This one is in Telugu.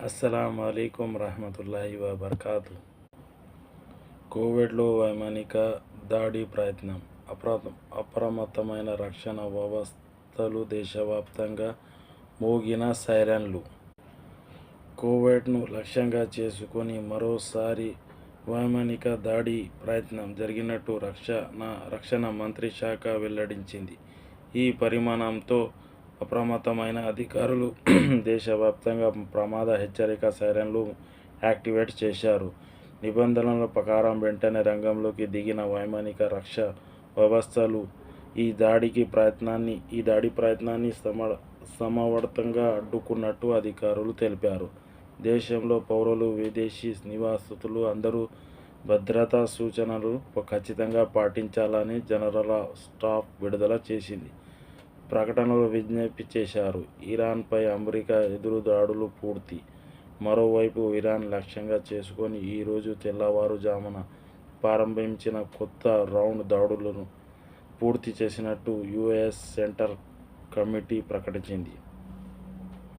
అస్సలాముఅలైకుం రహమతుల్లాహి వబర్కాతు. కోవిడ్లో వైమానిక దాడి ప్రయత్నం. అప్రమత్తమైన రక్షణ వ్యవస్థలు, దేశవ్యాప్తంగా మోగిన సైరన్లు. కోవిడ్ను లక్ష్యంగా చేసుకొని మరోసారి వైమానిక దాడి ప్రయత్నం జరిగినట్టు రక్షణ మంత్రిత్వ శాఖ వెల్లడించింది. ఈ పరిణామంతో అప్రమత్తమైన అధికారులు దేశవ్యాప్తంగా ప్రమాద హెచ్చరిక సైరన్లు యాక్టివేట్ చేశారు. నిబంధనల ప్రకారం వెంటనే రంగంలోకి దిగిన వైమానిక రక్షణ వ్యవస్థలు ఈ దాడి ప్రయత్నాన్ని సమర్థంగా అడ్డుకున్నట్టు అధికారులు తెలిపారు. దేశంలో పౌరులు, విదేశీ నివాసితులు అందరూ భద్రతా సూచనలు ఖచ్చితంగా పాటించాలని జనరల్ స్టాఫ్ విడుదల చేసిన ప్రకటనలో విజ్ఞప్తి చేశారు. ఇరాన్పై అమెరికా ఎదురుదాడులు పూర్తి. మరోవైపు ఇరాన్ లక్ష్యంగా చేసుకొని ఈరోజు తెల్లవారుజామున ప్రారంభించిన కొత్త రౌండ్ దాడులను పూర్తి చేసినట్టు యుఎస్ సెంట్రల్ కమిటీ ప్రకటించింది.